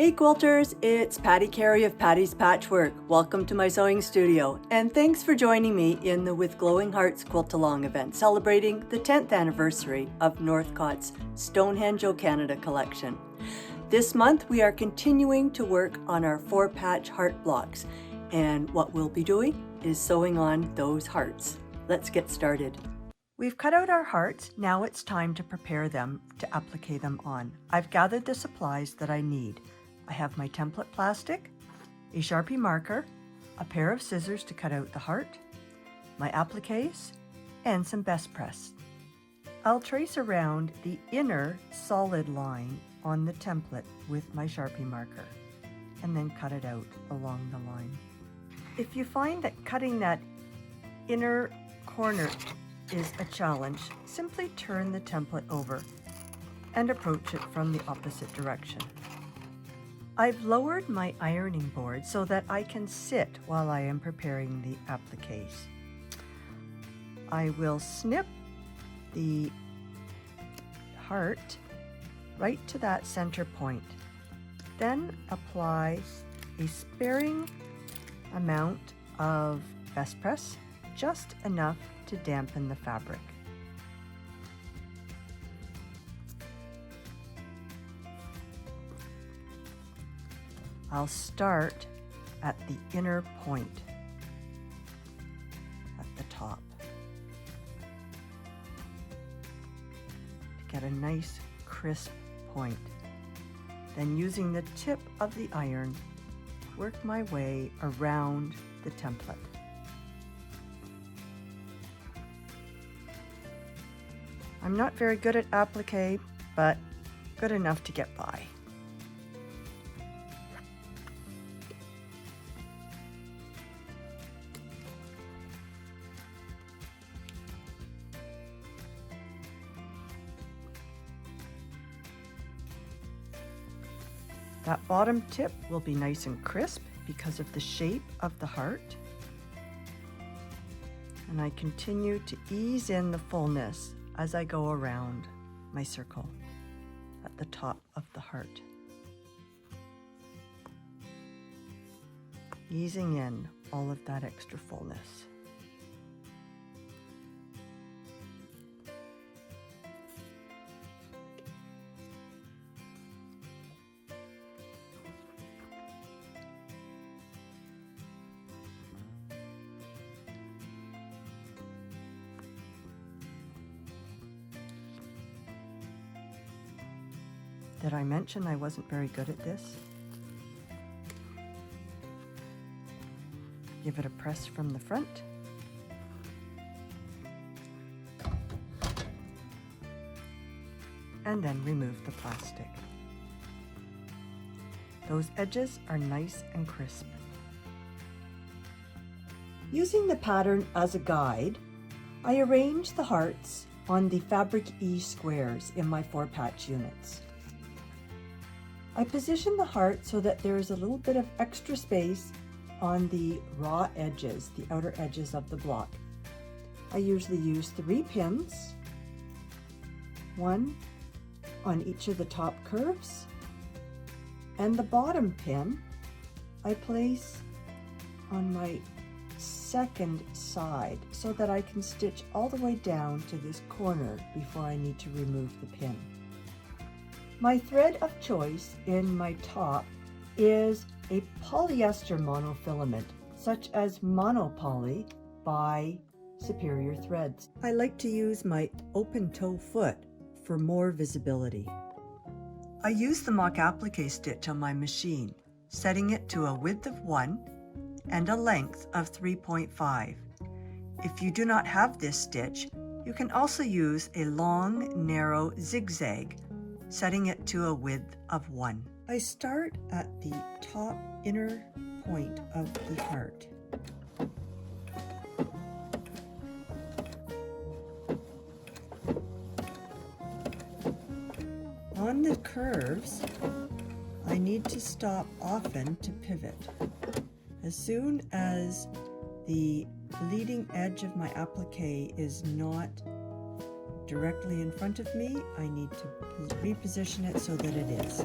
Hey quilters, it's Patti Carey of Patti's Patchwork. Welcome to my sewing studio, and thanks for joining me in the With Glowing Hearts Quilt-Along event celebrating the 10th anniversary of Northcott's Stonehenge Canada collection. This month we are continuing to work on our 4-patch heart blocks, and what we'll be doing is sewing on those hearts. Let's get started. We've cut out our hearts, now it's time to prepare them to applique them on. I've gathered the supplies that I need. I have my template plastic, a Sharpie marker, a pair of scissors to cut out the heart, my appliques, and some best press. I'll trace around the inner solid line on the template with my Sharpie marker and then cut it out along the line. If you find that cutting that inner corner is a challenge, simply turn the template over and approach it from the opposite direction. I've lowered my ironing board so that I can sit while I am preparing the appliques. I will snip the heart right to that center point, then apply a sparing amount of best press, just enough to dampen the fabric. I'll start at the inner point at the top to get a nice crisp point. Then using the tip of the iron, work my way around the template. I'm not very good at applique, but good enough to get by. That bottom tip will be nice and crisp because of the shape of the heart. And I continue to ease in the fullness as I go around my circle at the top of the heart. Easing in all of that extra fullness. Did I mention I wasn't very good at this? Give it a press from the front. And then remove the plastic. Those edges are nice and crisp. Using the pattern as a guide, I arrange the hearts on the Appliqué squares in my 4-patch units. I position the heart so that there is a little bit of extra space on the raw edges, the outer edges of the block. I usually use 3 pins, 1 on each of the top curves, and the bottom pin I place on my second side so that I can stitch all the way down to this corner before I need to remove the pin. My thread of choice in my top is a polyester monofilament, such as Monopoly by Superior Threads. I like to use my open toe foot for more visibility. I use the mock applique stitch on my machine, setting it to a width of 1 and a length of 3.5. If you do not have this stitch, you can also use a long, narrow zigzag, setting it to a width of 1. I start at the top inner point of the heart. On the curves, I need to stop often to pivot. As soon as the leading edge of my applique is not directly in front of me, I need to reposition it so that it is.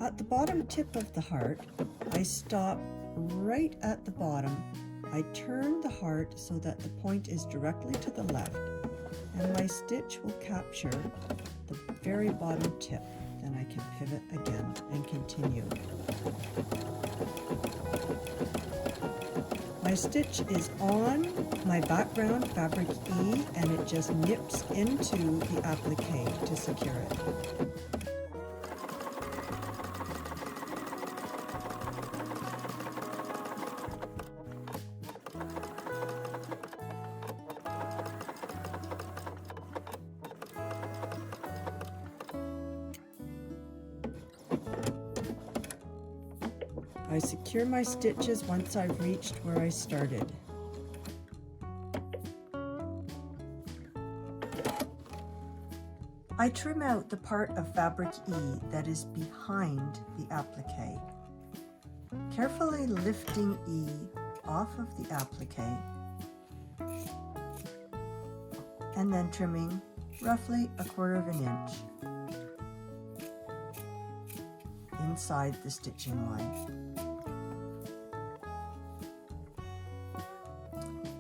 At the bottom tip of the heart, I stop right at the bottom. I turn the heart so that the point is directly to the left, and my stitch will capture the very bottom tip. Then I can pivot again and continue. My stitch is on my background fabric E, and it just nips into the applique to secure it. I secure my stitches once I've reached where I started. I trim out the part of fabric E that is behind the applique, carefully lifting E off of the applique and then trimming roughly 1/4 of an inch inside the stitching line.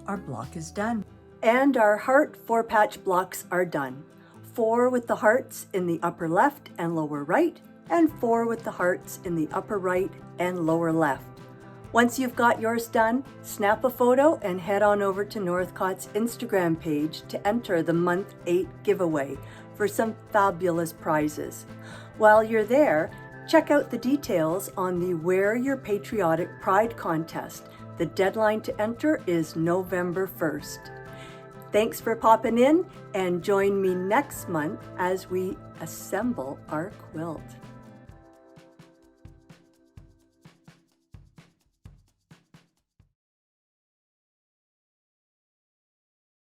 Our block is done. And our heart 4-patch blocks are done. 4 with the hearts in the upper left and lower right, and 4 with the hearts in the upper right and lower left. Once you've got yours done, snap a photo and head on over to Northcott's Instagram page to enter the month 8 giveaway for some fabulous prizes. While you're there, check out the details on the Wear Your Patriotic Pride contest. The deadline to enter is November 1st. Thanks for popping in, and join me next month as we assemble our quilt.